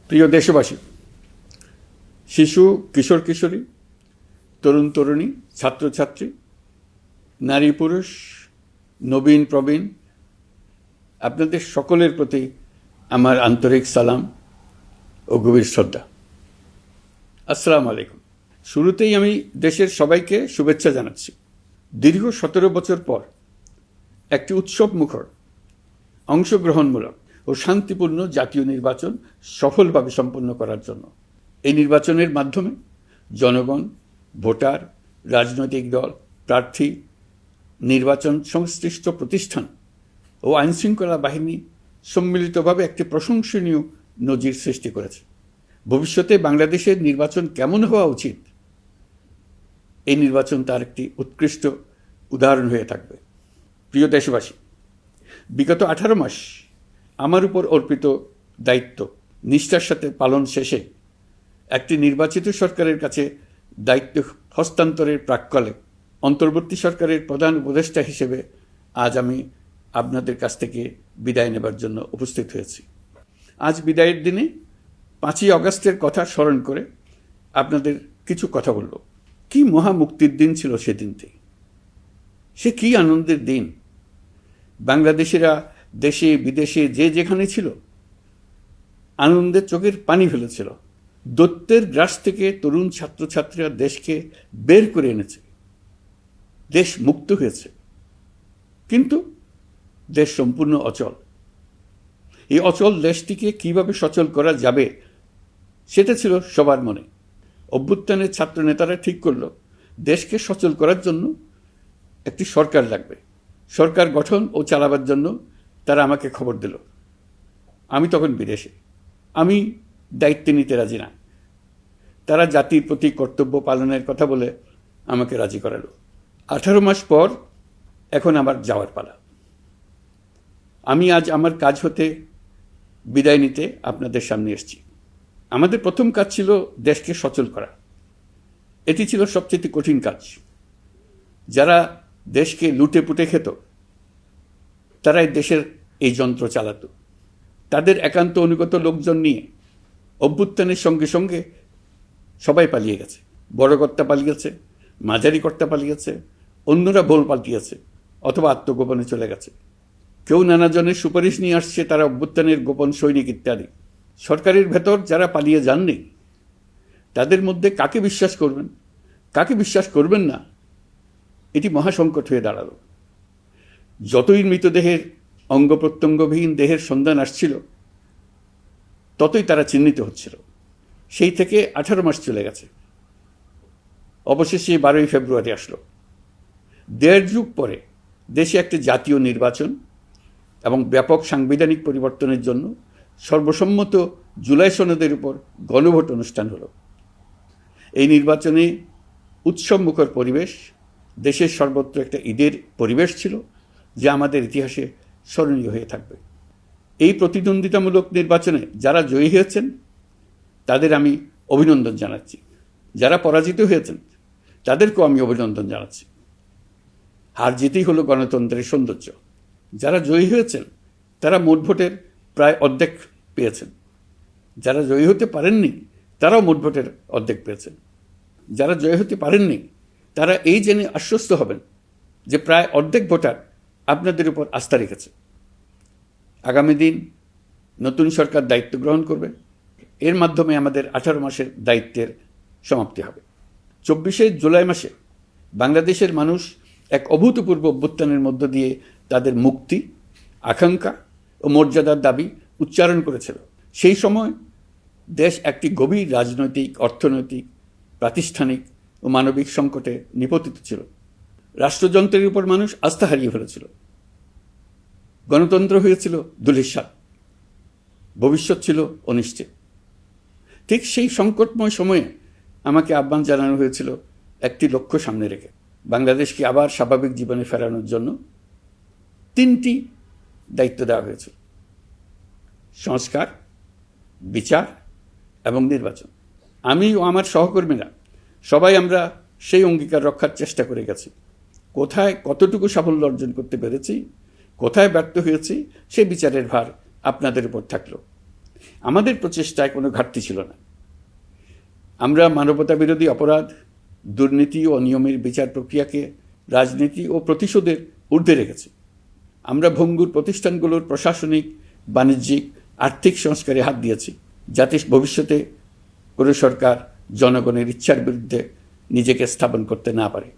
প্রিয় দেশবাসী, শিশু, কিশোর কিশোরী, তরুণ তরুণী, ছাত্রছাত্রী, নারী পুরুষ, নবীন প্রবীণ, আপনাদের সকলের প্রতি আমার আন্তরিক সালাম ও গভীর শ্রদ্ধা। আসসালামু আলাইকুম। শুরুতেই আমি দেশের সবাইকে শুভেচ্ছা জানাচ্ছি। দীর্ঘ 17 বছর পর একটি উৎসব মুখর, অংশগ্রহণমূলক ও শান্তিপূর্ণ জাতীয় নির্বাচন সফলভাবে সম্পন্ন করার জন্য এই নির্বাচনের মাধ্যমে জনগণ, ভোটার, রাজনৈতিক দল, প্রার্থী, নির্বাচন সংশ্লিষ্ট প্রতিষ্ঠান ও আইনশৃঙ্খলা বাহিনী সম্মিলিতভাবে একটি প্রশংসনীয় নজির সৃষ্টি করেছে। ভবিষ্যতে বাংলাদেশের নির্বাচন কেমন হওয়া উচিত, এই নির্বাচন তার একটি উৎকৃষ্ট উদাহরণ হয়ে থাকবে। প্রিয় দেশবাসী, বিগত 18 মাস আমার উপর অর্পিত দায়িত্ব নিষ্ঠার সাথে পালন শেষে একটি নির্বাচিত সরকারের কাছে দায়িত্ব হস্তান্তরের প্রাক্কালে অন্তর্বর্তী সরকারের প্রধান উপদেষ্টা হিসেবে আজ আমি আপনাদের কাছ থেকে বিদায় নেবার জন্য উপস্থিত হয়েছি। আজ বিদায়ের দিনে 5ই আগস্টের কথা স্মরণ করে আপনাদের কিছু কথা বলব। কি মহা মুক্তির দিন ছিল সেদিনটি, সে কি আনন্দের দিন। বাংলাদেশিরা দেশে বিদেশে যে যেখানে ছিল আনন্দে চোখের পানি ফেলেছিল। দৈত্যের গ্রাস থেকে তরুণ ছাত্রছাত্রীরা দেশকে বের করে এনেছে, দেশ মুক্ত হয়েছে। কিন্তু দেশ সম্পূর্ণ অচল। এই অচল দেশটিকে কিভাবে সচল করা যাবে সেটা ছিল সবার মনে। অভ্যুত্থানের ছাত্র নেতারা ঠিক করল দেশকে সচল করার জন্য একটি সরকার লাগবে। সরকার গঠন ও চালাবার জন্য তারা আমাকে খবর দিল। আমি তখন বিদেশে, আমি দায়িত্ব নিতে রাজি না। তারা জাতির প্রতি কর্তব্য পালনের কথা বলে আমাকে রাজি করালো। 18 মাস পর এখন আমার যাওয়ার পালা। আমি আজ আমার কাজ হতে বিদায় নিতে আপনাদের সামনে এসেছি। আমাদের প্রথম কাজ ছিল দেশকে সচল করা। এটি ছিল সবচেয়ে কঠিন কাজ। যারা দেশকে লুটে পুটে খেত তারাই দেশের এই যন্ত্র চালাতো। তাদের একান্ত অনুগত লোকজন নিয়ে অভ্যুত্থানের সঙ্গে সঙ্গে সবাই পালিয়ে গেছে। বড় কর্তা পালিয়েছে, মাঝারি কর্তা পালিয়েছে, অন্যরা ভোল পাল্টিয়েছে অথবা আত্মগোপনে চলে গেছে। কেউ নানাজনের সুপারিশ নিয়ে আসছে, তারা অভ্যুত্থানের গোপন সৈনিক ইত্যাদি। সরকারের ভেতর যারা পালিয়ে যাননি তাদের মধ্যে কাকে বিশ্বাস করবেন, কাকে বিশ্বাস করবেন না, এটি মহাসংকট হয়ে দাঁড়ালো। যতই মৃতদেহের অঙ্গ প্রত্যঙ্গবিহীন দেহের সন্ধান আসছিল ততই তারা চিহ্নিত হচ্ছিল। সেই থেকে 18 মাস চলে গেছে। অবশেষে 12ই ফেব্রুয়ারি আসলো। 1.5 যুগ পরে দেশে একটি জাতীয় নির্বাচন এবং ব্যাপক সাংবিধানিক পরিবর্তনের জন্য সর্বসম্মত জুলাই সনদের উপর গণভোট অনুষ্ঠান হলো। এই নির্বাচনে উৎসবমুখর পরিবেশ, দেশের সর্বত্র একটা ঈদের পরিবেশ ছিল যা আমাদের ইতিহাসে স্মরণীয় হয়ে থাকবে। এই প্রতিদ্বন্দ্বিতামূলক নির্বাচনে যারা জয়ী হয়েছেন তাদের আমি অভিনন্দন জানাচ্ছি। যারা পরাজিত হয়েছেন তাদেরকেও আমি অভিনন্দন জানাচ্ছি। হার জিতেই হলো গণতন্ত্রের সৌন্দর্য। যারা জয়ী হয়েছেন তারা মোট ভোটের প্রায় অর্ধেক পেয়েছেন। যারা জয়ী হতে পারেননি তারাও মোট ভোটের অর্ধেক পেয়েছেন। যারা জয়ী হতে পারেননি তারা এই জেনে আশ্বস্ত হবেন যে প্রায় অর্ধেক ভোটার আপনাদের উপর আস্থা রেখেছে। আগামী দিন নতুন সরকার দায়িত্ব গ্রহণ করবে। এর মাধ্যমে আমাদের 18 মাসের দায়িত্বের সমাপ্তি হবে। 24শে জুলাই মাসে বাংলাদেশের মানুষ এক অভূতপূর্ব অভ্যুত্থানের মধ্য দিয়ে তাদের মুক্তি, আকাঙ্ক্ষা ও মর্যাদার দাবি উচ্চারণ করেছিল। সেই সময় দেশ একটি গভীর রাজনৈতিক, অর্থনৈতিক, প্রাতিষ্ঠানিক ও মানবিক সংকটে নিপতিত ছিল। রাষ্ট্রযন্ত্রের উপর মানুষ আস্থা হারিয়ে ফেলেছিল। গণতন্ত্র হয়েছিল ধূলিসাৎ, ভবিষ্যৎ ছিল অনিশ্চিত। ঠিক সেই সংকটময় সময়ে আমাকে আহ্বান জানানো হয়েছিল একটি লক্ষ্য সামনে রেখে বাংলাদেশকে আবার স্বাভাবিক জীবনে ফেরানোর জন্য 3টি দায়িত্ব দেওয়া হয়েছিল: সংস্কার, বিচার এবং নির্বাচন। আমি ও আমার সহকর্মীরা সবাই আমরা সেই অঙ্গীকার রক্ষার চেষ্টা করে গেছি। কোথায় কতটুকু সাফল্য অর্জন করতে পেরেছি, কোথায় ব্যর্থ হয়েছি, সে বিচারের ভার আপনাদের উপর থাকলো। আমাদের প্রচেষ্টায় কোনো ঘাটতি ছিল না। আমরা মানবতা বিরোধী অপরাধ, দুর্নীতি ও অনিয়মের বিচার প্রক্রিয়াকে রাজনীতি ও প্রতিশোধের ঊর্ধ্বে রেখেছি। আমরা ভঙ্গুর প্রতিষ্ঠানগুলোর প্রশাসনিক, বাণিজ্যিক, আর্থিক সংস্কারে হাত দিয়েছি, যাতে ভবিষ্যতে কোনো সরকার জনগণের ইচ্ছার বিরুদ্ধে নিজেকে স্থাপন করতে না পারে।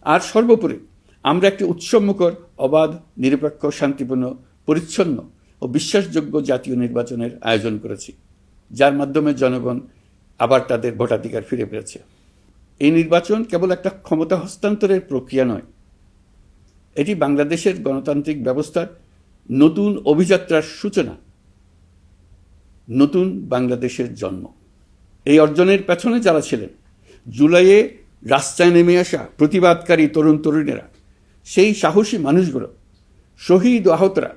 আর সর্বোপরি আমরা একটি উৎসবমুখর, অবাধ, নিরপেক্ষ, শান্তিপূর্ণ, পরিচ্ছন্ন ও বিশ্বাসযোগ্য জাতীয় নির্বাচনের আয়োজন করেছি, যার মাধ্যমে জনগণ আবার তাদের ভোটাধিকার ফিরে পেয়েছে। এই নির্বাচন কেবল একটা ক্ষমতা হস্তান্তরের প্রক্রিয়া নয়, এটি বাংলাদেশের গণতান্ত্রিক ব্যবস্থার নতুন অভিযাত্রার সূচনা, নতুন বাংলাদেশের জন্ম। এই অর্জনের পেছনে যারা ছিলেন, জুলাইয়ে রাস্তায় নেমে আসা প্রতিবাদকারী তরুণ তরুণীরা, সেই সাহসী মানুষগুলো, শহীদ ও আহতরা,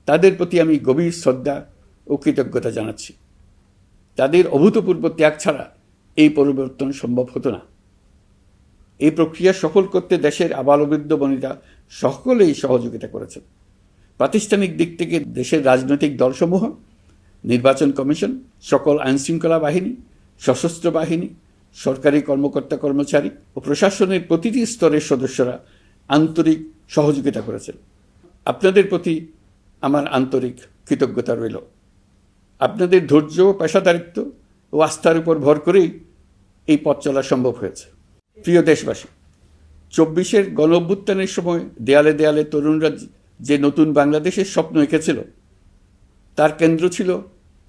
তাদের প্রতি আমি গভীর শ্রদ্ধা ও কৃতজ্ঞতা জানাচ্ছি। তাদের অভূতপূর্ব ত্যাগ ছাড়া এই পরিবর্তন সম্ভব হতো না। এই প্রক্রিয়া সফল করতে দেশের আবালবৃদ্ধ বনিতা সকলেই সহযোগিতা করেছেন। প্রাতিষ্ঠানিক দিক থেকে দেশের রাজনৈতিক দলসমূহ, নির্বাচন কমিশন, সকল আইনশৃঙ্খলা বাহিনী, সশস্ত্র বাহিনী, সরকারি কর্মকর্তা কর্মচারী ও প্রশাসনের প্রতিটি স্তরের সদস্যরা আন্তরিক সহযোগিতা করেছেন। আপনাদের প্রতি আমার আন্তরিক কৃতজ্ঞতা রইল। আপনাদের ধৈর্য, পেশাদারিত্ব ও আস্থার উপর ভর করেই এই পথ চলা সম্ভব হয়েছে। প্রিয় দেশবাসী, 24-এর গণ অভ্যুত্থানের সময় দেয়ালে দেয়ালে তরুণরা যে নতুন বাংলাদেশের স্বপ্ন এঁকেছিল, তার কেন্দ্র ছিল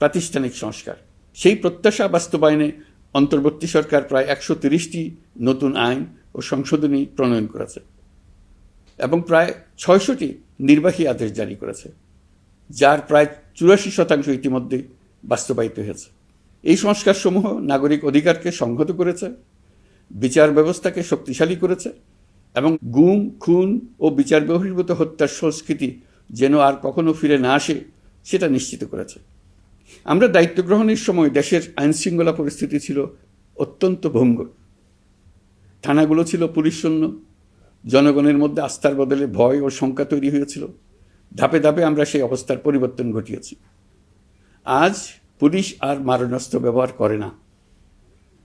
প্রাতিষ্ঠানিক সংস্কার। সেই প্রত্যাশা বাস্তবায়নে অন্তর্বর্তী সরকার প্রায় 130টি নতুন আইন ও সংশোধনী প্রণয়ন করেছে এবং প্রায় 600টি নির্বাহী আদেশ জারি করেছে, যার প্রায় 84% ইতিমধ্যে বাস্তবায়িত হয়েছে। এই সংস্কারসমূহ নাগরিক অধিকারকে সংহত করেছে, বিচার ব্যবস্থাকে শক্তিশালী করেছে এবং গুম, খুন ও বিচার বহির্ভূত হত্যার সংস্কৃতি যেন আর কখনো ফিরে না আসে সেটা নিশ্চিত করেছে। আমরা দায়িত্ব গ্রহণের সময় দেশের আইনশৃঙ্খলা পরিস্থিতি ছিল অত্যন্ত ভঙ্গুর। থানাগুলো ছিল পুলিশশূন্য, জনগণের মধ্যে আস্থার বদলে ভয় ও শঙ্কা তৈরি হয়েছিল। ধাপে ধাপে আমরা সেই অবস্থার পরিবর্তন ঘটিয়েছি। আজ পুলিশ আর মারণাস্ত্র ব্যবহার করে না,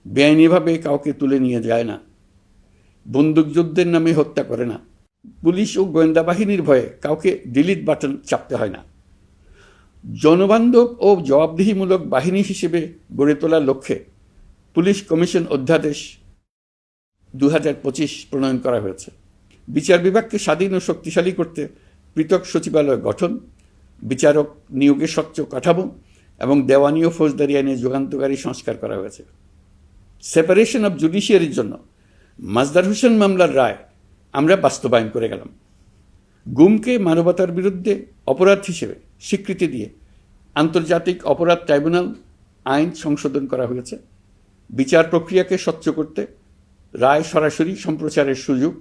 বেআইনিভাবে কাউকে তুলে নিয়ে যায় না, বন্দুকযুদ্ধের নামে হত্যা করে না, পুলিশ ও গোয়েন্দা বাহিনীর ভয়ে কাউকে ডিলিট বাটন চাপতে হয় না। জনবান্ধব ও জবাবদিহিমূলক বাহিনী হিসেবে গড়ে তোলার লক্ষ্যে পুলিশ কমিশন অধ্যাদেশ 2025 প্রণয়ন করা হয়েছে। বিচার বিভাগকে স্বাধীন ও শক্তিশালী করতে পৃথক সচিবালয় গঠন, বিচারক নিয়োগে স্বচ্ছ কাঠামো এবং দেওয়ানি ও ফৌজদারি আইনে যুগান্তকারী সংস্কার করা হয়েছে। সেপারেশন অব জুডিশিয়ারির জন্য মাজদার হোসেন মামলার রায় আমরা বাস্তবায়ন করে গেলাম। গুমকে মানবতার বিরুদ্ধে অপরাধ হিসেবে স্বীকৃতি দিয়ে আন্তর্জাতিক অপরাধ ট্রাইব্যুনাল আইন সংশোধন করা হয়েছে। বিচার প্রক্রিয়াকে স্বচ্ছ করতে রায় সরাসরি সম্প্রচারের সুযোগ,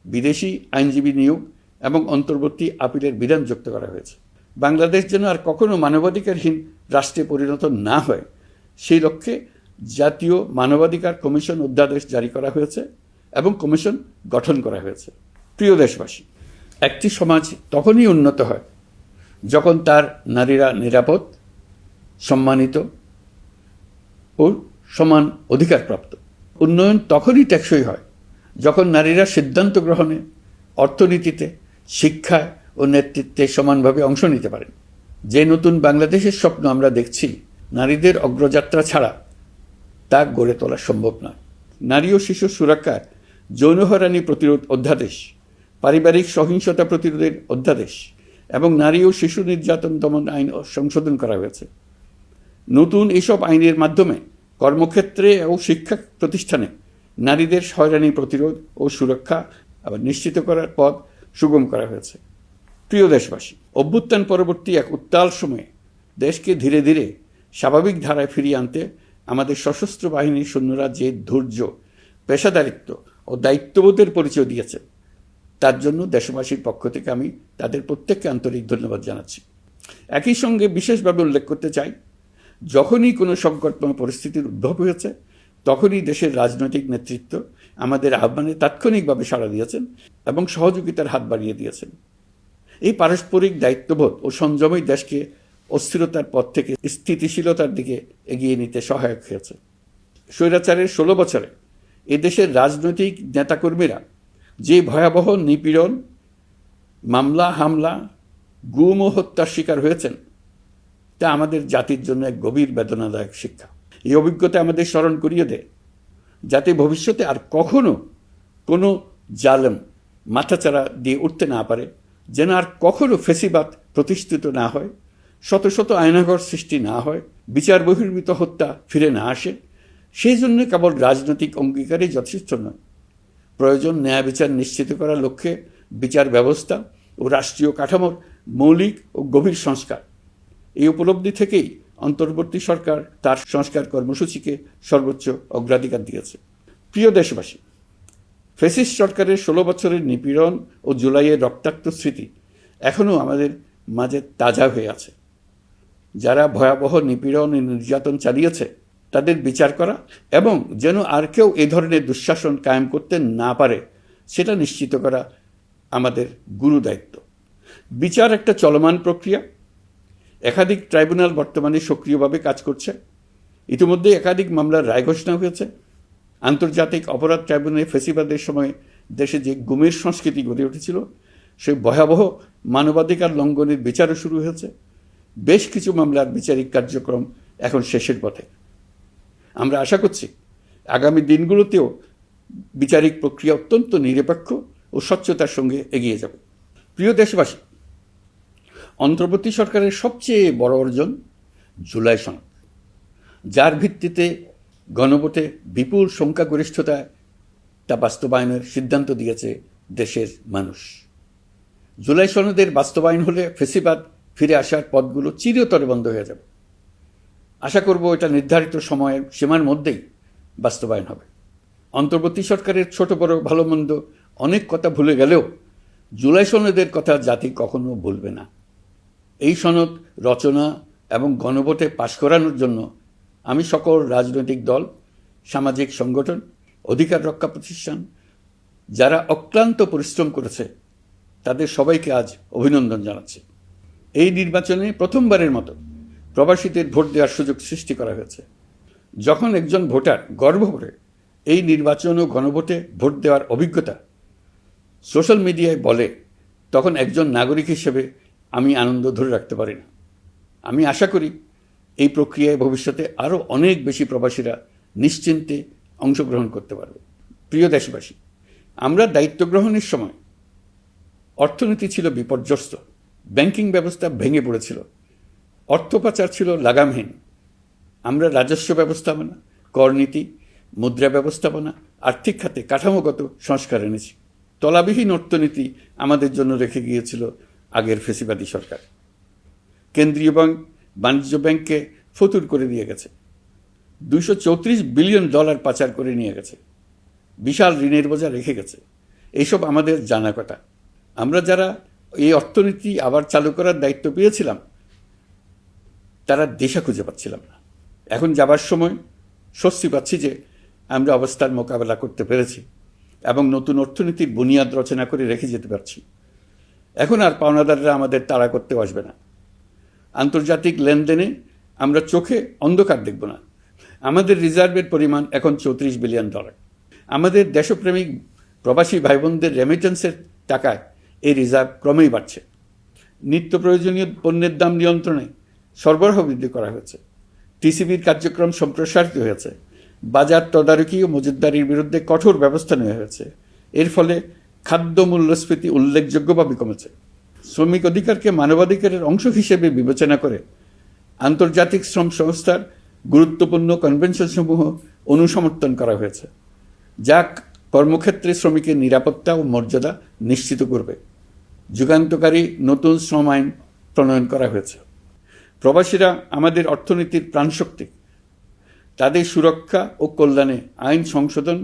বিদেশি আইনজীবী নিয়োগ এবং অন্তর্বর্তী আপিলের বিধান যুক্ত করা হয়েছে। বাংলাদেশ যেন আর কখনো মানবাধিকারহীন রাষ্ট্রে পরিণত না হয়, সেই লক্ষ্যে জাতীয় মানবাধিকার কমিশন অধ্যাদেশ জারি করা হয়েছে এবং কমিশন গঠন করা হয়েছে। প্রিয় দেশবাসী, একটি সমাজ তখনই উন্নত হয় যখন তার নারীরা নিরাপদ, সম্মানিত ও সমান অধিকারপ্রাপ্ত। উন্নয়ন তখনই টেকসই হয় যখন নারীরা সিদ্ধান্ত গ্রহণে, অর্থনীতিতে, শিক্ষায় ও নেতৃত্বে সমানভাবে অংশ নিতে পারেন। যে নতুন বাংলাদেশের স্বপ্ন আমরা দেখছি, নারীদের অগ্রযাত্রা ছাড়া তা গড়ে তোলা সম্ভব নয়। নারী ও শিশু সুরক্ষা, যৌন হয়রানি প্রতিরোধ অধ্যাদেশ, পারিবারিক সহিংসতা প্রতিরোধের অধ্যাদেশ এবং নারী ও শিশু নির্যাতন দমন আইন সংশোধন করা হয়েছে। নতুন এসব আইনের মাধ্যমে কর্মক্ষেত্রে ও শিক্ষা প্রতিষ্ঠানে নারীদের হয়রানি প্রতিরোধ ও সুরক্ষা আবার নিশ্চিত করার পথ সুগম করা হয়েছে। প্রিয় দেশবাসী, অভ্যুত্থান পরবর্তী এক উত্তাল সময়ে দেশকে ধীরে ধীরে স্বাভাবিক ধারায় ফিরিয়ে আনতে আমাদের সশস্ত্র বাহিনীর সৈন্যরা যে ধৈর্য, পেশাদারিত্ব ও দায়িত্ববোধের পরিচয় দিয়েছে, তার জন্য দেশবাসীর পক্ষ থেকে আমি তাদের প্রত্যেককে আন্তরিক ধন্যবাদ জানাচ্ছি। একই সঙ্গে বিশেষভাবে উল্লেখ করতে চাই, যখনই কোনো সংকটময় পরিস্থিতির উদ্ভব হয়েছে, তখনই দেশের রাজনৈতিক নেতৃত্ব আমাদের আহ্বানে তাৎক্ষণিকভাবে সাড়া দিয়েছেন এবং সহযোগিতার হাত বাড়িয়ে দিয়েছেন। এই পারস্পরিক দায়িত্ববোধ ও সংযমই দেশকে অস্থিরতার পথ থেকে স্থিতিশীলতার দিকে এগিয়ে নিতে সহায়ক হয়েছে। স্বৈরাচারের 16 বছরে এদেশের রাজনৈতিক নেতাকর্মীরা যে ভয়াবহ নিপীড়ন, মামলা হামলা, গুম ও হত্যার শিকার হয়েছেন, তা আমাদের জাতির জন্য এক গভীর বেদনাদায়ক শিক্ষা। এই অভিজ্ঞতা আমাদের স্মরণ করিয়ে দেয়, যাতে ভবিষ্যতে আর কখনো কোনো জালেম মাথাচাড়া দিয়ে উঠতে না পারে, যেন আর কখনো ফেসিবাদ প্রতিষ্ঠিত না হয়, শত শত আয়নাঘর সৃষ্টি না হয়, বিচার বহির্ভূত হত্যা ফিরে না আসে। সেই জন্য কেবল রাজনৈতিক অঙ্গীকারই যথেষ্ট নয়, প্রয়োজন ন্যায় বিচার নিশ্চিত করার লক্ষ্যে বিচার ব্যবস্থা ও রাষ্ট্রীয় কাঠামোর মৌলিক ও গভীর সংস্কার। এই উপলব্ধি থেকেই অন্তর্বর্তী সরকার তার সংস্কার কর্মসূচিকে সর্বোচ্চ অগ্রাধিকার দিয়েছে। প্রিয় দেশবাসী, ফ্যাসিস্ট সরকারের 16 বছরের নিপীড়ন ও জুলাইয়ের রক্তাক্ত স্মৃতি এখনও আমাদের মাঝে তাজা হয়ে আছে। যারা ভয়াবহ নিপীড়ন ও নির্যাতন চালিয়েছে তাদের বিচার করা এবং যেন আর কেউ এ ধরনের দুঃশাসন কায়েম করতে না পারে সেটা নিশ্চিত করা আমাদের গুরু দায়িত্ব। বিচার একটা চলমান প্রক্রিয়া। একাধিক ট্রাইব্যুনাল বর্তমানে সক্রিয়ভাবে কাজ করছে। ইতিমধ্যে একাধিক মামলার রায় ঘোষণা হয়েছে। আন্তর্জাতিক অপরাধ ট্রাইব্যুনালে ফেসিবাদের সময় দেশে যে গুমের সংস্কৃতি গড়ে উঠেছিল, সেই ভয়াবহ মানবাধিকার লঙ্ঘনের বিচারও শুরু হয়েছে। বেশ কিছু মামলার বিচারিক কার্যক্রম এখন শেষের পথে। আমরা আশা করছি আগামী দিনগুলোতেও বিচারিক প্রক্রিয়া অত্যন্ত নিরপেক্ষ ও স্বচ্ছতার সঙ্গে এগিয়ে যাবে। প্রিয় দেশবাসী, অন্তর্বর্তী সরকারের সবচেয়ে বড় অর্জন জুলাই সনদ, যার ভিত্তিতে গণভোটে বিপুল সংখ্যাগরিষ্ঠতায় তা বাস্তবায়নের সিদ্ধান্ত দিয়েছে দেশের মানুষ। জুলাই সনদের বাস্তবায়ন হলে ফেসিবাদ ফিরে আসার পথগুলো চিরতরে বন্ধ হয়ে যাবে। আশা করব এটা নির্ধারিত সময়ের সীমার মধ্যেই বাস্তবায়ন হবে। অন্তর্বর্তী সরকারের ছোট বড় ভালো মন্দ অনেক কথা ভুলে গেলেও জুলাই সনদের কথা জাতি কখনো ভুলবে না। এই সনদ রচনা এবং গণভোটে পাশ করানোর জন্য আমি সকল রাজনৈতিক দল, সামাজিক সংগঠন, অধিকার রক্ষা প্রতিষ্ঠান যারা অক্লান্ত পরিশ্রম করেছে তাদের সবাইকে আজ অভিনন্দন জানাচ্ছি। এই নির্বাচনে প্রথমবারের মতো প্রবাসীদের ভোট দেওয়ার সুযোগ সৃষ্টি করা হয়েছে। যখন একজন ভোটার গর্ব করে এই নির্বাচন ও গণভোটে ভোট দেওয়ার অভিজ্ঞতা সোশ্যাল মিডিয়ায় বলে, তখন একজন নাগরিক হিসেবে আমি আনন্দ ধরে রাখতে পারি না। আমি আশা করি এই প্রক্রিয়ায় ভবিষ্যতে আরও অনেক বেশি প্রবাসীরা নিশ্চিন্তে অংশগ্রহণ করতে পারবে। প্রিয় দেশবাসী, আমরা দায়িত্ব গ্রহণের সময় অর্থনীতি ছিল বিপর্যস্ত, ব্যাংকিং ব্যবস্থা ভেঙে পড়েছিল, অর্থ পাচার ছিল লাগামহীন। আমরা রাজস্ব ব্যবস্থাপনা, করনীতি, মুদ্রা ব্যবস্থাপনা, আর্থিক খাতে কাঠামোগত সংস্কার এনেছি। তলাবিহীন অর্থনীতি আমাদের জন্য রেখে গিয়েছিল আগের ফেসিবাদী সরকার। কেন্দ্রীয় ব্যাংক বাণিজ্য ব্যাংককে ফতুর করে দিয়ে গেছে, $234 বিলিয়ন পাচার করে নিয়ে গেছে, বিশাল ঋণের বোঝা রেখে গেছে। এইসব আমাদের জানা কথা। আমরা যারা এই অর্থনীতি আবার চালু করার দায়িত্ব পেয়েছিলাম তারা দিশা খুঁজে পাচ্ছিলাম না। এখন যাবার সময় স্বস্তি পাচ্ছি যে আমরা অবস্থার মোকাবেলা করতে পেরেছি এবং নতুন অর্থনীতির বুনিয়াদ রচনা করে রেখে যেতে পারছি। এখন আর পাওনাদাররা আমাদের তাড়া করতে আসবে না। আন্তর্জাতিক লেনদেনে আমরা চোখে অন্ধকার দেখব না। আমাদের রিজার্ভের পরিমাণ এখন $34 বিলিয়ন। আমাদের দেশপ্রেমিক প্রবাসী ভাই বোনদের রেমিটেন্সের টাকায় এই রিজার্ভ ক্রমেই বাড়ছে। নিত্য প্রয়োজনীয় পণ্যের দাম নিয়ন্ত্রণে সরবরাহ বৃদ্ধি করা হয়েছে। টিসিবির কার্যক্রম সম্প্রসারিত হয়েছে। বাজার তদারকি ও মজুতদারির বিরুদ্ধে কঠোর ব্যবস্থা নেওয়া হয়েছে। এর ফলে খাদ্য মূল্যস্ফীতি উল্লেখযোগ্যভাবে কমেছে। শ্রমিক অধিকারকে মানবাধিকারের অংশ হিসেবে বিবেচনা করে আন্তর্জাতিক শ্রম সংস্থার গুরুত্বপূর্ণ কনভেনশনসমূহ অনুসমর্থন করা হয়েছে, যা কর্মক্ষেত্রে শ্রমিকের নিরাপত্তা ও মর্যাদা নিশ্চিত করবে। যুগান্তকারী নতুন শ্রম আইন প্রণয়ন করা হয়েছে। প্রবাসীরা আমাদের অর্থনীতির প্রাণশক্তি। তাদের সুরক্ষা ও কল্যাণে আইন সংশোধন,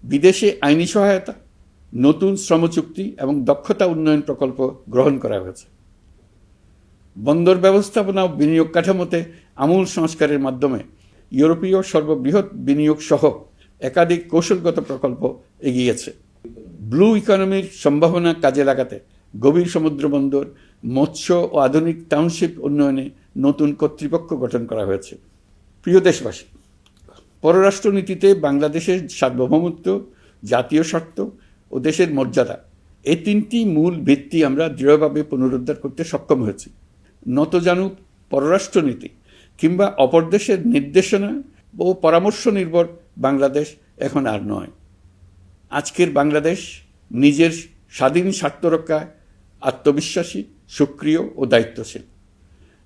বিদেশে আইনি সহায়তা, নতুন শ্রমচুক্তি এবং দক্ষতা উন্নয়ন প্রকল্প গ্রহণ করা হয়েছে। বন্দর ব্যবস্থাপনা ও বিনিয়োগ কাঠামোতে আমূল সংস্কারের মাধ্যমে ইউরোপীয় সর্ববৃহৎ বিনিয়োগ সহ একাধিক কৌশলগত প্রকল্প এগিয়েছে। ব্লু ইকোনমির সম্ভাবনা কাজে লাগাতে গভীর সমুদ্র বন্দর, মৎস্য ও আধুনিক টাউনশিপ উন্নয়নে নতুন কর্তৃপক্ষ গঠন করা হয়েছে। প্রিয় দেশবাসী, পররাষ্ট্রনীতিতে বাংলাদেশের সার্বভৌমত্ব, জাতীয় স্বার্থ ও দেশের মর্যাদা, এই তিনটি মূল ভিত্তি আমরা দৃঢ়ভাবে পুনরুদ্ধার করতে সক্ষম হয়েছি। নতজানু পররাষ্ট্রনীতি কিংবা অপর দেশের নির্দেশনা ও পরামর্শ নির্ভর বাংলাদেশ এখন আর নয়। আজকের বাংলাদেশ নিজের স্বাধীন স্বার্থ রক্ষায় আত্মবিশ্বাসী, সক্রিয় ও দায়িত্বশীল।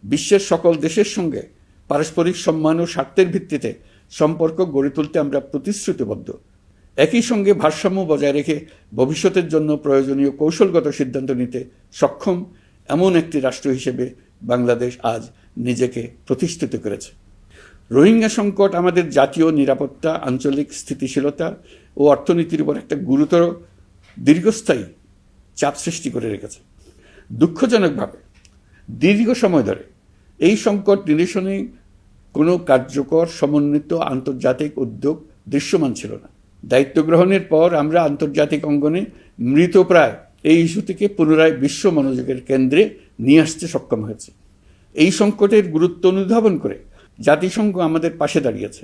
বিশ্বের সকল দেশের সঙ্গে পারস্পরিক সম্মান ও স্বার্থের ভিত্তিতে সম্পর্ক গড়ে তুলতে আমরা প্রতিশ্রুতিবদ্ধ। একই সঙ্গে ভারসাম্য বজায় রেখে ভবিষ্যতের জন্য প্রয়োজনীয় কৌশলগত সিদ্ধান্ত নিতে সক্ষম এমন একটি রাষ্ট্র হিসেবে বাংলাদেশ আজ নিজেকে প্রতিষ্ঠিত করেছে। রোহিঙ্গা সংকট আমাদের জাতীয় নিরাপত্তা, আঞ্চলিক স্থিতিশীলতা ও অর্থনীতির উপর একটা গুরুতর দীর্ঘস্থায়ী চাপ সৃষ্টি করে রেখেছে। দুঃখজনকভাবে দীর্ঘ সময় ধরে এই সংকট নিরসনে কোনো কার্যকর সমন্বিত আন্তর্জাতিক উদ্যোগ দৃশ্যমান ছিল না। দায়িত্ব গ্রহণের পর আমরা আন্তর্জাতিক অঙ্গনে মৃতপ্রায় এই ইস্যুটিকে পুনরায় বিশ্ব মনোযোগের কেন্দ্রে নিয়ে আসতে সক্ষম হয়েছে। এই সংকটের গুরুত্ব অনুধাবন করে জাতিসংঘ আমাদের পাশে দাঁড়িয়েছে।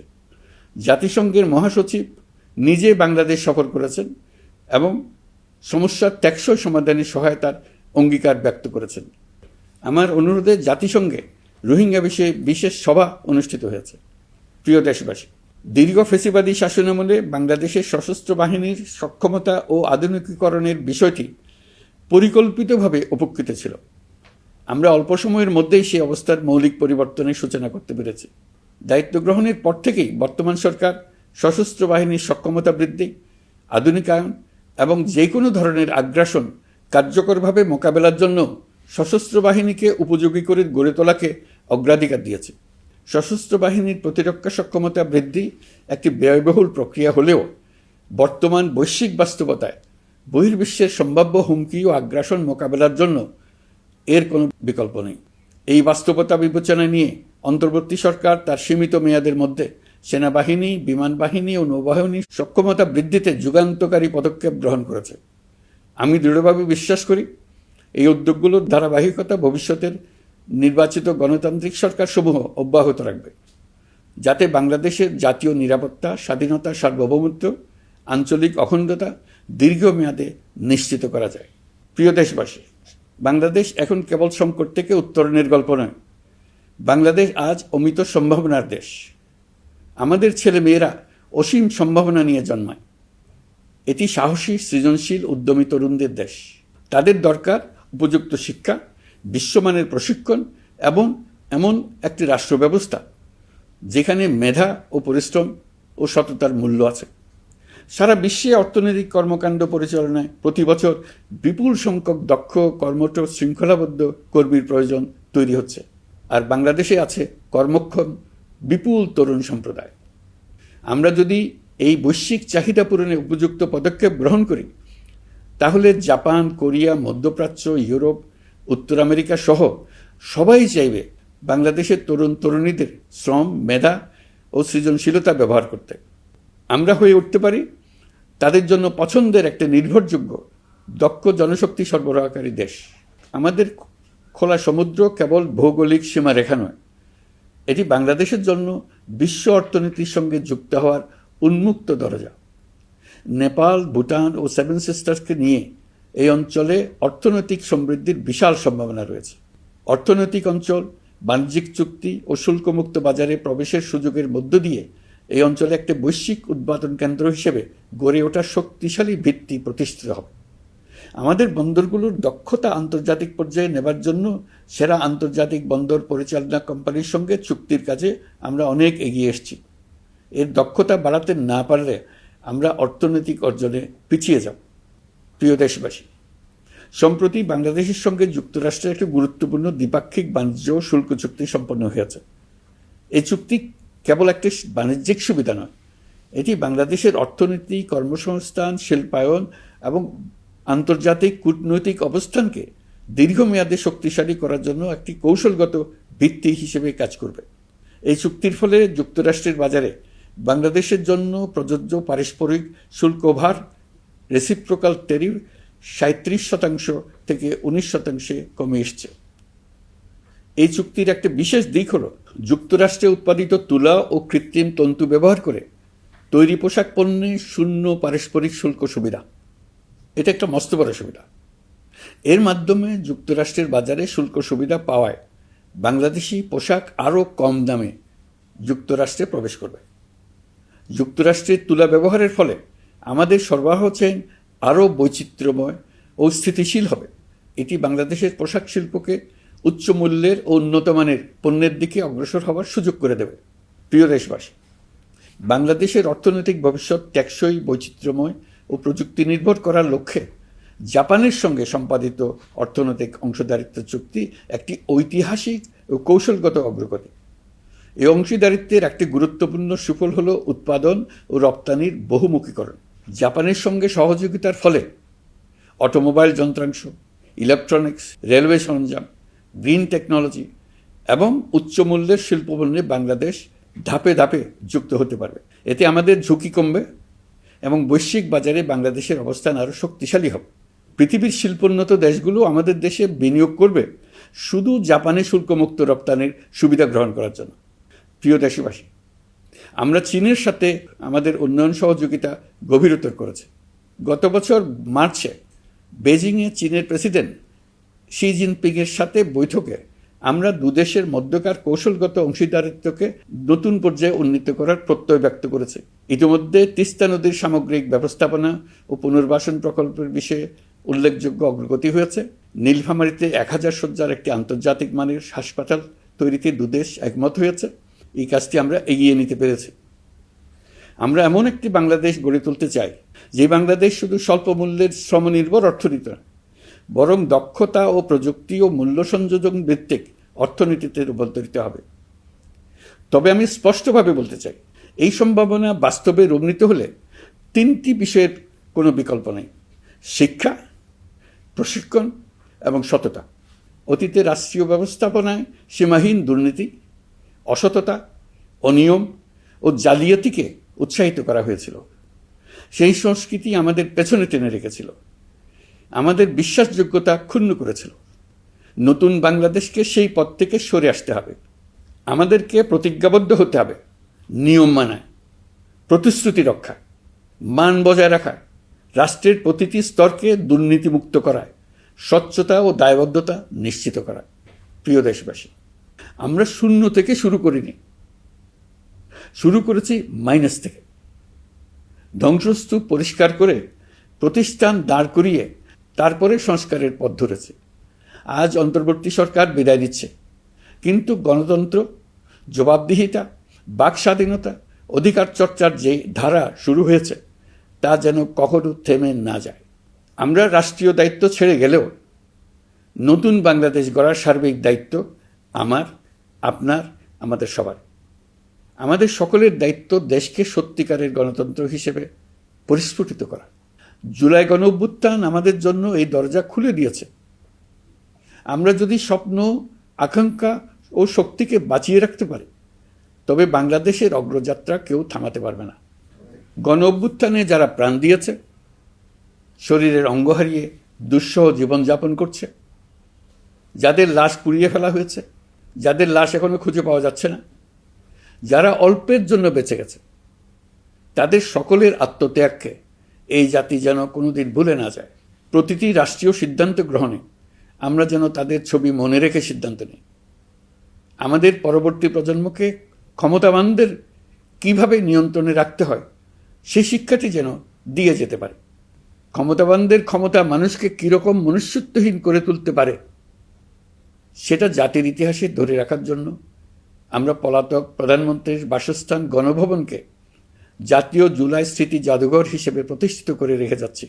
জাতিসংঘের মহাসচিব নিজে বাংলাদেশ সফর করেছেন এবং সমস্যার টেকসই সমাধানে সহায়তার অঙ্গীকার ব্যক্ত করেছেন। আমার অনুরোধে জাতিসংঘে রোহিঙ্গা বিষয়ে বিশেষ সভা অনুষ্ঠিত হয়েছে। প্রিয় দেশবাসী, দীর্ঘ ফেসিবাদী শাসনামলে বাংলাদেশের সশস্ত্র বাহিনীর সক্ষমতা ও আধুনিকীকরণের বিষয়টি পরিকল্পিতভাবে উপেক্ষিত ছিল। আমরা অল্প সময়ের মধ্যেই সেই অবস্থার মৌলিক পরিবর্তনের সূচনা করতে পেরেছি। দায়িত্ব গ্রহণের পর থেকেই বর্তমান সরকার সশস্ত্র বাহিনীর সক্ষমতা বৃদ্ধি, আধুনিকায়ন এবং যে কোনো ধরনের আগ্রাসন কার্যকরভাবে মোকাবেলার জন্য সশস্ত্র বাহিনীকে উপযোগী করে গড়ে তোলাকে অগ্রাধিকার দিয়েছে। সশস্ত্র বাহিনীর প্রতিরক্ষা সক্ষমতা বৃদ্ধি একটি ব্যয়বহুল প্রক্রিয়া হলেও বর্তমান বৈশ্বিক বাস্তবতায় বহির্বিশ্বের সম্ভাব্য হুমকি ও আগ্রাসন মোকাবেলার জন্য এর কোনো বিকল্প নেই। এই বাস্তবতা বিবেচনা নিয়ে অন্তর্বর্তী সরকার তার সীমিত মেয়াদের মধ্যে সেনাবাহিনী, বিমান বাহিনী ও নৌবাহিনীর সক্ষমতা বৃদ্ধিতে যুগান্তকারী পদক্ষেপ গ্রহণ করেছে। আমি দৃঢ়ভাবে বিশ্বাস করি এই উদ্যোগগুলোর ধারাবাহিকতা ভবিষ্যতের নির্বাচিত গণতান্ত্রিক সরকারসমূহ অব্যাহত রাখবে, যাতে বাংলাদেশের জাতীয় নিরাপত্তা, স্বাধীনতা, সার্বভৌমত্ব, আঞ্চলিক অখণ্ডতা দীর্ঘমেয়াদে নিশ্চিত করা যায়। প্রিয় দেশবাসী, বাংলাদেশ এখন কেবল সংকট থেকে উত্তরণের গল্প নয়। বাংলাদেশ আজ অমিত সম্ভাবনার দেশ। আমাদের ছেলেমেয়েরা অসীম সম্ভাবনা নিয়ে জন্মায়। এটি সাহসী, সৃজনশীল, উদ্যমী তরুণদের দেশ। তাদের দরকার উপযুক্ত শিক্ষা, বিশ্বমানের প্রশিক্ষণ এবং এমন একটি রাষ্ট্র ব্যবস্থা যেখানে মেধা ও পরিশ্রম ও সততার মূল্য আছে। সারা বিশ্বে অর্থনৈতিক কর্মকাণ্ড পরিচালনায় প্রতি বছর বিপুল সংখ্যক দক্ষ, কর্মঠ, শৃঙ্খলাবদ্ধ কর্মীর প্রয়োজন তৈরি হচ্ছে, আর বাংলাদেশে আছে কর্মক্ষম বিপুল তরুণ সম্প্রদায়। আমরা যদি এই বৈশ্বিক চাহিদা পূরণে উপযুক্ত পদক্ষেপ গ্রহণ করি, তাহলে জাপান, কোরিয়া, মধ্যপ্রাচ্য, ইউরোপ, উত্তর আমেরিকা সহ সবাই চাইবে বাংলাদেশের তরুণ তরুণীদের শ্রম, মেধা ও সৃজনশীলতা ব্যবহার করতে। আমরা হয়ে উঠতে পারি তাদের জন্য পছন্দের একটা নির্ভরযোগ্য, দক্ষ জনশক্তি সরবরাহকারী দেশ। আমাদের খোলা সমুদ্র কেবল ভৌগোলিক সীমারেখা নয়, এটি বাংলাদেশের জন্য বিশ্ব অর্থনীতির সঙ্গে যুক্ত হওয়ার উন্মুক্ত দরজা। নেপাল, ভুটান ও সেভেন সিস্টার্সকে নিয়ে এই অঞ্চলে অর্থনৈতিক সমৃদ্ধির বিশাল সম্ভাবনা রয়েছে। অর্থনৈতিক অঞ্চল, বাণিজ্যিক চুক্তি ও শুল্কমুক্ত বাজারে প্রবেশের সুযোগের মধ্য দিয়ে এই অঞ্চলে একটি বৈশ্বিক উৎপাদন কেন্দ্র হিসেবে গড়ে ওঠা শক্তিশালী ভিত্তি প্রতিষ্ঠিত হবে। আমাদের বন্দরগুলোর দক্ষতা আন্তর্জাতিক পর্যায়ে নেবার জন্য সেরা আন্তর্জাতিক বন্দর পরিচালনা কোম্পানির সঙ্গে চুক্তির কাজে আমরা অনেক এগিয়ে এসেছি। এর দক্ষতা বাড়াতে না পারলে আমরা অর্থনৈতিক অর্জনে পিছিয়ে যাব। প্রিয় দেশবাসী, সম্প্রতি বাংলাদেশের সঙ্গে যুক্তরাষ্ট্রের একটি গুরুত্বপূর্ণ দ্বিপাক্ষিক বাণিজ্য ও শুল্ক চুক্তি সম্পন্ন হয়েছে। এই চুক্তি কেবল একটি বাণিজ্যিক সুবিধা নয়, এটি বাংলাদেশের অর্থনীতি, কর্মসংস্থান, শিল্পায়ন এবং আন্তর্জাতিক কূটনৈতিক অবস্থানকে দীর্ঘমেয়াদে শক্তিশালী করার জন্য একটি কৌশলগত ভিত্তি হিসেবে কাজ করবে। এই চুক্তির ফলে যুক্তরাষ্ট্রের বাজারে বাংলাদেশের জন্য প্রযোজ্য পারস্পরিক শুল্কভার, রেসিপ্রোকাল ট্যারিফ 37% থেকে 19% কমে এসছে। এই চুক্তির একটা বিশেষ দিক হলো যুক্তরাষ্ট্রে উৎপাদিত তুলা ও কৃত্রিম তন্তু ব্যবহার করে তৈরি পোশাক পণ্যে শূন্য পারস্পরিক শুল্ক সুবিধা। এটা একটা মস্ত বড় সুবিধা। এর মাধ্যমে যুক্তরাষ্ট্রের বাজারে শুল্ক সুবিধা পাওয়ায় বাংলাদেশি পোশাক আরও কম দামে যুক্তরাষ্ট্রে প্রবেশ করবে। যুক্তরাষ্ট্রের তুলা ব্যবহারের ফলে আমাদের সরবরাহ চেইন আরও বৈচিত্র্যময় ও স্থিতিশীল হবে। এটি বাংলাদেশের পোশাক শিল্পকে উচ্চ মূল্যের ও উন্নত মানের পণ্যের দিকে অগ্রসর হওয়ার সুযোগ করে দেবে। প্রিয় দেশবাসী, বাংলাদেশের অর্থনৈতিক ভবিষ্যৎ টেকসই, বৈচিত্র্যময় ও প্রযুক্তি নির্ভর করার লক্ষ্যে জাপানের সঙ্গে সম্পাদিত অর্থনৈতিক অংশীদারিত্ব চুক্তি একটি ঐতিহাসিক ও কৌশলগত অগ্রগতি। এই অংশীদারিত্বের একটি গুরুত্বপূর্ণ সুফল হল উৎপাদন ও রপ্তানির বহুমুখীকরণ। জাপানের সঙ্গে সহযোগিতার ফলে অটোমোবাইল যন্ত্রাংশ, ইলেকট্রনিক্স, রেলওয়ে সরঞ্জাম, গ্রিন টেকনোলজি এবং উচ্চমূল্যের শিল্পপণ্যে বাংলাদেশ ধাপে ধাপে যুক্ত হতে পারবে। এতে আমাদের ঝুঁকি কমবে এবং বৈশ্বিক বাজারে বাংলাদেশের অবস্থান আরও শক্তিশালী হবে। পৃথিবীর শিল্পোন্নত দেশগুলো আমাদের দেশে বিনিয়োগ করবে শুধু জাপানে শুল্কমুক্ত রপ্তানির সুবিধা গ্রহণ করার জন্য। প্রিয় দেশবাসী, আমরা চীনের সাথে আমাদের উন্নয়ন সহযোগিতা গভীরতর করেছি। গত বছর মার্চে বেজিংয়ে চীনের প্রেসিডেন্ট শি জিনপিংয়ের সাথে বৈঠকে আমরা দুদেশের মধ্যকার কৌশলগত অংশীদারিত্বকে নতুন পর্যায়ে উন্নীত করার প্রত্যয় ব্যক্ত করেছে। ইতিমধ্যে তিস্তা নদীর সামগ্রিক ব্যবস্থাপনা ও পুনর্বাসন প্রকল্পের বিষয়ে উল্লেখযোগ্য অগ্রগতি হয়েছে। নীলফামারীতে 1000 শয্যার একটি আন্তর্জাতিক মানের হাসপাতাল তৈরিতে দুদেশ একমত হয়েছে। এই কাজটি আমরা এগিয়ে নিতে পেরেছি। আমরা এমন একটি বাংলাদেশ গড়ে তুলতে চাই যে বাংলাদেশ শুধু স্বল্প মূল্যের শ্রমনির্ভর অর্থনীতি নয়, বরং দক্ষতা ও প্রযুক্তি ও মূল্য সংযোজন ভিত্তিক অর্থনীতিতে রূপান্তরিত হবে। তবে আমি স্পষ্টভাবে বলতে চাই, এই সম্ভাবনা বাস্তবে রূপ নিতে হলে 3টি বিষয়ের কোনো বিকল্প নেই: শিক্ষা, প্রশিক্ষণ এবং সততা। অতীতে রাষ্ট্রীয় ব্যবস্থাপনায় সীমাহীন দুর্নীতি, অসততা, অনিয়ম ও জালিয়াতিকে উৎসাহিত করা হয়েছিল। সেই সংস্কৃতি আমাদের পেছনে টেনে রেখেছিল, আমাদের বিশ্বাসযোগ্যতা ক্ষুণ্ণ করেছিল। নতুন বাংলাদেশকে সেই পথ থেকে সরে আসতে হবে। আমাদেরকে প্রতিজ্ঞাবদ্ধ হতে হবে নিয়ম মানায়, প্রতিশ্রুতি রক্ষা, মান বজায় রাখা, রাষ্ট্রের প্রতিটি স্তরকে দুর্নীতিমুক্ত করায়, স্বচ্ছতা ও দায়বদ্ধতা নিশ্চিত করা। প্রিয় দেশবাসী, আমরা শূন্য থেকে শুরু করিনি, শুরু করেছি মাইনাস থেকে। ধ্বংসস্তূপ পরিষ্কার করে প্রতিষ্ঠান দাঁড় করিয়ে তারপরে সংস্কারের পথ ধরেছে। আজ অন্তর্বর্তী সরকার বিদায় নিচ্ছে, কিন্তু গণতন্ত্র, জবাবদিহিতা, বাক স্বাধীনতা, অধিকার চর্চার যে ধারা শুরু হয়েছে তা যেন কখনো থেমে না যায়। আমরা রাষ্ট্রীয় দায়িত্ব ছেড়ে গেলেও নতুন বাংলাদেশ গড়ার সার্বিক দায়িত্ব আমার, আপনার, আমাদের সবার। আমাদের সকলের দায়িত্ব দেশকে সত্যিকারের গণতন্ত্র হিসেবে পরিস্ফুটিত করা। জুলাই গণঅভ্যুত্থান আমাদের জন্য এই দরজা খুলে দিয়েছে। আমরা যদি স্বপ্ন, আকাঙ্ক্ষা ও শক্তিকে বাঁচিয়ে রাখতে পারি, তবে বাংলাদেশের অগ্রযাত্রা কেউ থামাতে পারবে না। গণঅভ্যুত্থানে যারা প্রাণ দিয়েছে, শরীরের অঙ্গ হারিয়ে দুঃসহ জীবনযাপন করছে, যাদের লাশ পুড়িয়ে ফেলা হয়েছে, যাদের লাশ এখনো খুঁজে পাওয়া যাচ্ছে না, যারা অল্পের জন্য বেঁচে গেছে, তাদের সকলের আত্মত্যাগকে এই জাতি যেন কোনোদিন ভুলে না যায়। প্রতিটি রাষ্ট্রীয় সিদ্ধান্ত গ্রহণে আমরা যেন তাদের ছবি মনে রেখে সিদ্ধান্ত নিই। আমাদের পরবর্তী প্রজন্মকে ক্ষমতাবানদের কিভাবে নিয়ন্ত্রণে রাখতে হয় সেই শিক্ষাটি যেন দিয়ে যেতে পারে। ক্ষমতাবানদের ক্ষমতা মানুষকে কীরকম মনুষ্যত্বহীন করে তুলতে পারে সেটা জাতির ইতিহাসে ধরে রাখার জন্য আমরা পলাতক প্রধানমন্ত্রীর বাসস্থান গণভবনকে জাতীয় জুলাই স্মৃতি জাদুঘর হিসেবে প্রতিষ্ঠিত করে রেখে যাচ্ছি।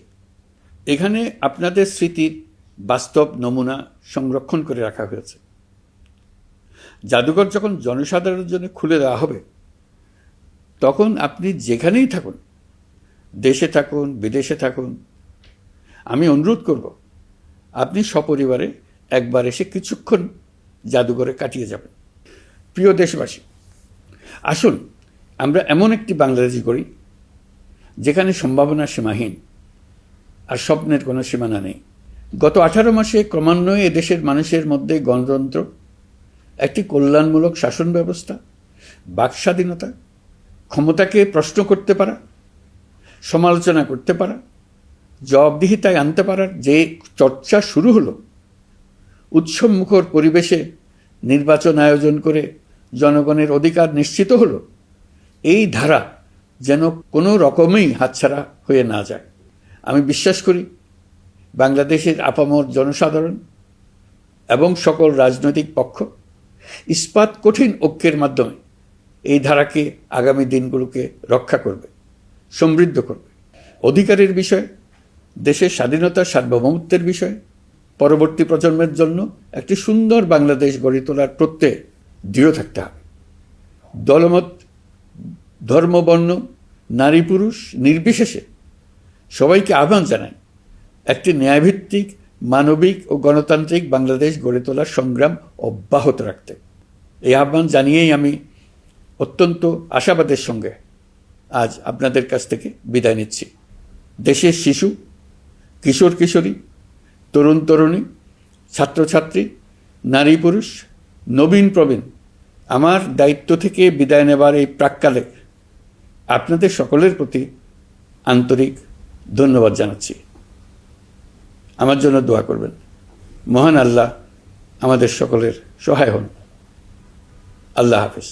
এখানে আপনাদের স্মৃতির বাস্তব নমুনা সংরক্ষণ করে রাখা হয়েছে। জাদুঘর যখন জনসাধারণের জন্য খুলে দেওয়া হবে, তখন আপনি যেখানেই থাকুন, দেশে থাকুন, বিদেশে থাকুন, আমি অনুরোধ করব আপনি সপরিবারে একবার এসে কিছুক্ষণ জাদুঘরে কাটিয়ে যাবেন। প্রিয় দেশবাসী, আসুন আমরা এমন একটি বাংলাদেশ গড়ি যেখানে সম্ভাবনা সীমাহীন আর স্বপ্নের কোনো সীমানা নেই। গত 18 মাসে ক্রমান্বয়ে এদেশের মানুষের মধ্যে গণতন্ত্র, একটি কল্যাণমূলক শাসন ব্যবস্থা, বাক স্বাধীনতা, ক্ষমতাকে প্রশ্ন করতে পারা, সমালোচনা করতে পারা, জবাবদিহিতায় আনতে পারার যে চর্চা শুরু হলো, উৎসবমুখর পরিবেশে নির্বাচন আয়োজন করে জনগণের অধিকার নিশ্চিত হলো, এই ধারা যেন কোনো রকমেই হাতছাড়া হয়ে না যায়। আমি বিশ্বাস করি বাংলাদেশের আপামর জনসাধারণ এবং সকল রাজনৈতিক পক্ষ ইস্পাত কঠিন ঐক্যের মাধ্যমে এই ধারাকে আগামী দিনগুলোকে রক্ষা করবে, সমৃদ্ধ করবে। অধিকারের বিষয়ে, দেশের স্বাধীনতা সার্বভৌমত্বের বিষয়ে পরবর্তী প্রজন্মের জন্য একটি সুন্দর বাংলাদেশ গড়ে তোলার প্রত্যয়ে দৃঢ় থাকতে হবে। দলমত, ধর্ম, বর্ণ, নারী পুরুষ নির্বিশেষে সবাইকে আহ্বান জানাই একটি ন্যায়ভিত্তিক, মানবিক ও গণতান্ত্রিক বাংলাদেশ গড়ে তোলার সংগ্রাম অব্যাহত রাখতে। এই আহ্বান জানিয়েই আমি অত্যন্ত আশাবাদের সঙ্গে আজ আপনাদের কাছ থেকে বিদায় নিচ্ছি। দেশের শিশু, কিশোর কিশোরী, তরুণ তরুণী, ছাত্রছাত্রী, নারী পুরুষ, নবীন প্রবীণ, আমার দায়িত্ব থেকে বিদায় নেবার এই প্রাক্কালে আপনাদের সকলের প্রতি আন্তরিক ধন্যবাদ জানাচ্ছি। আমার জন্য দোয়া করবেন। মহান আল্লাহ আমাদের সকলের সহায় হন। আল্লাহ হাফেজ।